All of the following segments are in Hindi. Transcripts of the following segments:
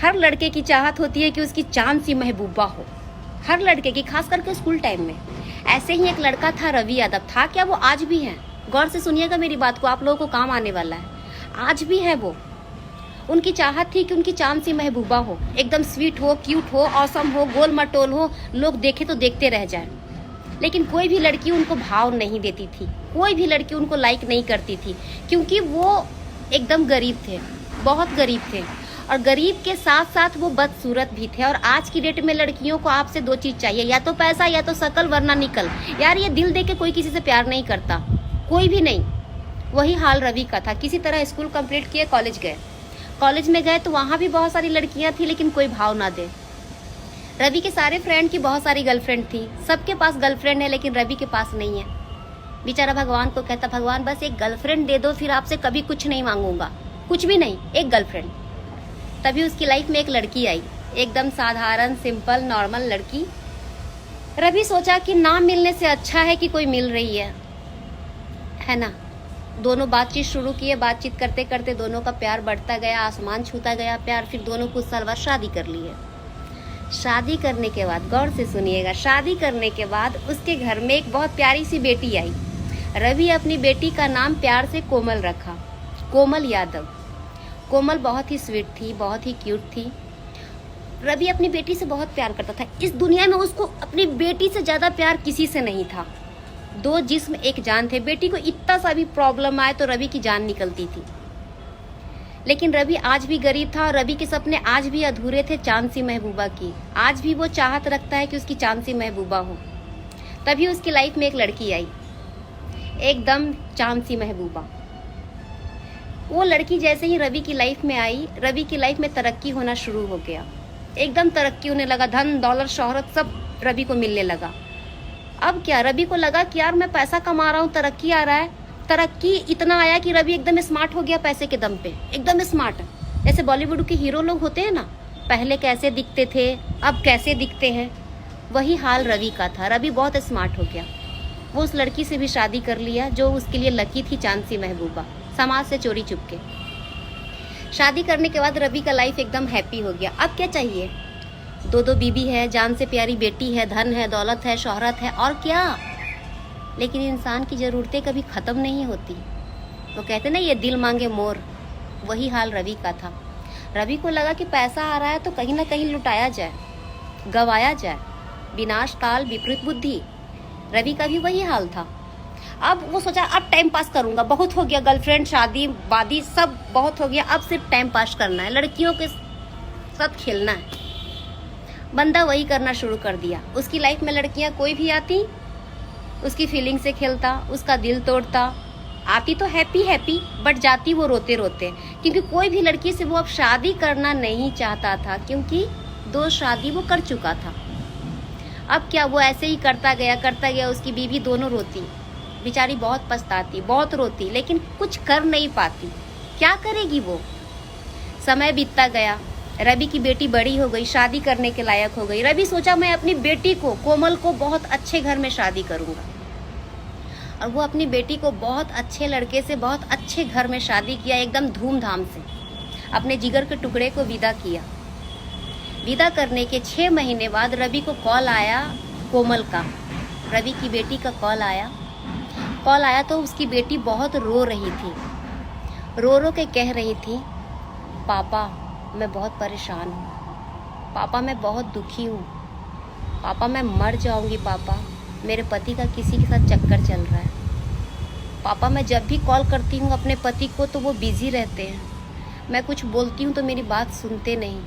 हर लड़के की चाहत होती है कि उसकी चांद सी महबूबा हो, हर लड़के की, खास करके स्कूल टाइम में। ऐसे ही एक लड़का था, रवि यादव था। क्या वो आज भी है? गौर से सुनिएगा मेरी बात को, आप लोगों को काम आने वाला है। आज भी है वो। उनकी चाहत थी कि उनकी चांद सी महबूबा हो, एकदम स्वीट हो, क्यूट हो, ऑसम हो, गोल मटोल हो, लोग देखे तो देखते रह जाए। लेकिन कोई भी लड़की उनको भाव नहीं देती थी, कोई भी लड़की उनको लाइक नहीं करती थी, क्योंकि वो एकदम गरीब थे, बहुत गरीब थे। और गरीब के साथ साथ वो बदसूरत भी थे। और आज की डेट में लड़कियों को आपसे दो चीज़ चाहिए, या तो पैसा या तो शकल, वरना निकल। यार ये दिल दे के कोई किसी से प्यार नहीं करता, कोई भी नहीं। वही हाल रवि का था। किसी तरह स्कूल कंप्लीट किए, कॉलेज गए। कॉलेज में गए तो वहाँ भी बहुत सारी लड़कियाँ थी, लेकिन कोई भाव ना दे। रवि के सारे फ्रेंड की बहुत सारी गर्लफ्रेंड थी, सबके पास गर्लफ्रेंड है, लेकिन रवि के पास नहीं है। बेचारा भगवान को कहता, भगवान बस एक गर्लफ्रेंड दे दो, फिर आपसे कभी कुछ नहीं मांगूंगा, कुछ भी नहीं, एक गर्लफ्रेंड। तभी उसकी लाइफ में एक लड़की आई, एकदम साधारण, सिंपल, नॉर्मल लड़की। रवि सोचा कि ना मिलने से अच्छा है कि कोई मिल रही है ना। दोनों बातचीत शुरू किए, बातचीत करते करते दोनों का प्यार बढ़ता गया, आसमान छूता गया प्यार। फिर दोनों कुछ साल बाद शादी कर लिए। शादी करने के बाद, गौर से सुनिएगा, शादी करने के बाद उसके घर में एक बहुत प्यारी सी बेटी आई। रवि अपनी बेटी का नाम प्यार से कोमल रखा, कोमल यादव। कोमल बहुत ही स्वीट थी, बहुत ही क्यूट थी। रवि अपनी बेटी से बहुत प्यार करता था। इस दुनिया में उसको अपनी बेटी से ज़्यादा प्यार किसी से नहीं था। दो जिस्म एक जान थे। बेटी को इतना सा भी प्रॉब्लम आए तो रवि की जान निकलती थी। लेकिन रवि आज भी गरीब था और रवि के सपने आज भी अधूरे थे चांद सी महबूबा की। आज भी वो चाहत रखता है कि उसकी चांद सी महबूबा हो। तभी उसकी लाइफ में एक लड़की आई, एकदम चांद सी महबूबा। वो लड़की जैसे ही रवि की लाइफ में आई, रवि की लाइफ में तरक्की होना शुरू हो गया। एकदम तरक्की होने लगा, धन दौलत शोहरत सब रवि को मिलने लगा। अब क्या, रवि को लगा कि यार मैं पैसा कमा रहा हूँ, तरक्की आ रहा है। तरक्की इतना आया कि रवि एकदम स्मार्ट हो गया, पैसे के दम पे एकदम स्मार्ट। जैसे बॉलीवुड के हीरो लोग होते हैं ना, पहले कैसे दिखते थे, अब कैसे दिखते हैं, वही हाल रवि का था। रवि बहुत स्मार्ट हो गया। वो उस लड़की से भी शादी कर लिया जो उसके लिए लकी थी, चांद सी महबूबा, समाज से चोरी चुपके। शादी करने के बाद रवि का लाइफ एकदम हैप्पी हो गया। अब क्या चाहिए? दो दो बीबी है, जान से प्यारी बेटी है, धन है, दौलत है, शोहरत है, और क्या। लेकिन इंसान की ज़रूरतें कभी ख़त्म नहीं होती। वो कहते ना, ये दिल मांगे मोर, वही हाल रवि का था। रवि को लगा कि पैसा आ रहा है तो कहीं ना कहीं लुटाया जाए, गवाया जाए। विनाश काल विपरीत बुद्धि, रवि का भी वही हाल था। अब वो सोचा अब टाइम पास करूंगा, बहुत हो गया, गर्लफ्रेंड, शादी वादी सब बहुत हो गया, अब सिर्फ टाइम पास करना है, लड़कियों के साथ खेलना है। बंदा वही करना शुरू कर दिया। उसकी लाइफ में लड़कियां कोई भी आती, उसकी फीलिंग से खेलता, उसका दिल तोड़ता। आती तो हैप्पी हैप्पी, बट जाती वो रोते रोते, क्योंकि कोई भी लड़की से वो अब शादी करना नहीं चाहता था, क्योंकि 2 शादी वो कर चुका था। अब क्या, वो ऐसे ही करता गया। उसकी बीवी दोनों रोती, बेचारी बहुत पछताती, बहुत रोती, लेकिन कुछ कर नहीं पाती। क्या करेगी वो? समय बीतता गया। रवि की बेटी बड़ी हो गई, शादी करने के लायक हो गई। रवि सोचा मैं अपनी बेटी को, कोमल को, बहुत अच्छे घर में शादी करूंगा। और वो अपनी बेटी को बहुत अच्छे लड़के से, बहुत अच्छे घर में शादी किया, एकदम धूमधाम से। अपने जिगर के टुकड़े को विदा किया। विदा करने के 6 महीने बाद रवि को कॉल आया, कोमल का, रवि की बेटी का कॉल आया तो उसकी बेटी बहुत रो रही थी। रो के कह रही थी, पापा मैं बहुत परेशान हूँ, पापा मैं बहुत दुखी हूँ, पापा मैं मर जाऊँगी, पापा मेरे पति का किसी के साथ चक्कर चल रहा है, पापा मैं जब भी कॉल करती हूँ अपने पति को तो वो बिज़ी रहते हैं, मैं कुछ बोलती हूँ तो मेरी बात सुनते नहीं,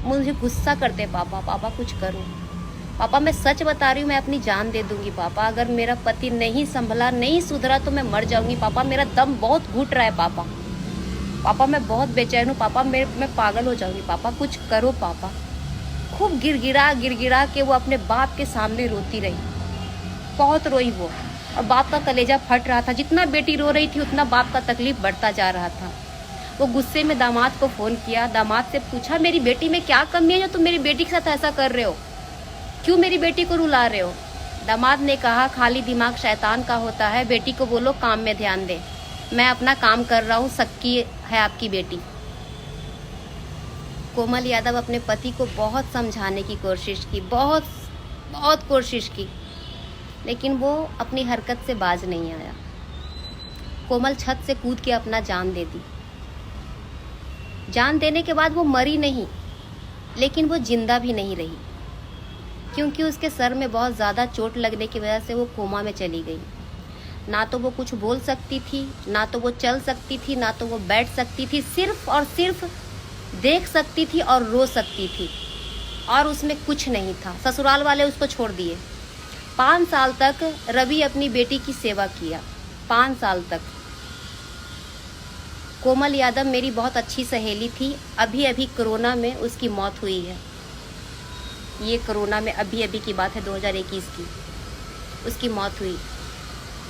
मुझे गुस्सा करते हैं, पापा कुछ करो, पापा मैं सच बता रही हूँ, मैं अपनी जान दे दूँगी पापा, अगर मेरा पति नहीं संभला, नहीं सुधरा तो मैं मर जाऊँगी पापा, मेरा दम बहुत घुट रहा है पापा मैं बहुत बेचैन हूँ पापा, मैं पागल हो जाऊँगी पापा, कुछ करो पापा। खूब गिड़गिड़ा के वो अपने बाप के सामने रोती रही, बहुत रोई वो, और बाप का कलेजा फट रहा था। जितना बेटी रो रही थी उतना बाप का तकलीफ बढ़ता जा रहा था। वो गुस्से में दामाद को फ़ोन किया, दामाद से पूछा मेरी बेटी में क्या कमी है जो तुम मेरी बेटी के साथ ऐसा कर रहे हो, क्यों मेरी बेटी को रुला रहे हो। दामाद ने कहा खाली दिमाग शैतान का होता है, बेटी को बोलो काम में ध्यान दे, मैं अपना काम कर रहा हूँ, सक्की है आपकी बेटी। कोमल यादव अपने पति को बहुत समझाने की कोशिश की, बहुत बहुत कोशिश की, लेकिन वो अपनी हरकत से बाज नहीं आया। कोमल छत से कूद के अपना जान दे दी। जान देने के बाद वो मरी नहीं, लेकिन वो जिंदा भी नहीं रही, क्योंकि उसके सर में बहुत ज़्यादा चोट लगने की वजह से वो कोमा में चली गई। ना तो वो कुछ बोल सकती थी, ना तो वो चल सकती थी, ना तो वो बैठ सकती थी, सिर्फ और सिर्फ देख सकती थी और रो सकती थी, और उसमें कुछ नहीं था। ससुराल वाले उसको छोड़ दिए। 5 साल तक रवि अपनी बेटी की सेवा किया, 5 साल तक। कोमल यादव मेरी बहुत अच्छी सहेली थी। अभी अभी कोरोना में उसकी मौत हुई है। ये कोरोना में अभी अभी की बात है, 2021 की उसकी मौत हुई।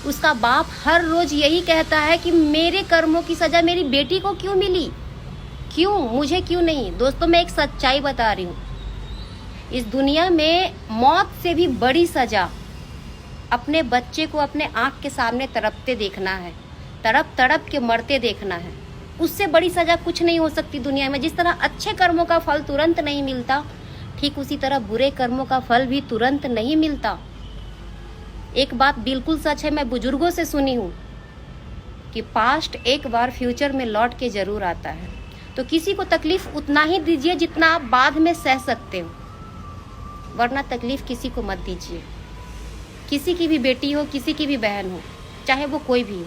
उसका बाप हर रोज यही कहता है कि मेरे कर्मों की सजा मेरी बेटी को क्यों मिली, क्यों, मुझे क्यों नहीं। दोस्तों, मैं एक सच्चाई बता रही हूँ, इस दुनिया में मौत से भी बड़ी सजा अपने बच्चे को अपने आँख के सामने तड़पते देखना है, तड़प तड़प के मरते देखना है। उससे बड़ी सजा कुछ नहीं हो सकती दुनिया में। जिस तरह अच्छे कर्मों का फल तुरंत नहीं मिलता, ठीक उसी तरह बुरे कर्मों का फल भी तुरंत नहीं मिलता। एक बात बिल्कुल सच है, मैं बुजुर्गों से सुनी हूँ कि पास्ट एक बार फ्यूचर में लौट के जरूर आता है। तो किसी को तकलीफ उतना ही दीजिए जितना आप बाद में सह सकते हो, वरना तकलीफ किसी को मत दीजिए। किसी की भी बेटी हो, किसी की भी बहन हो, चाहे वो कोई भी हो।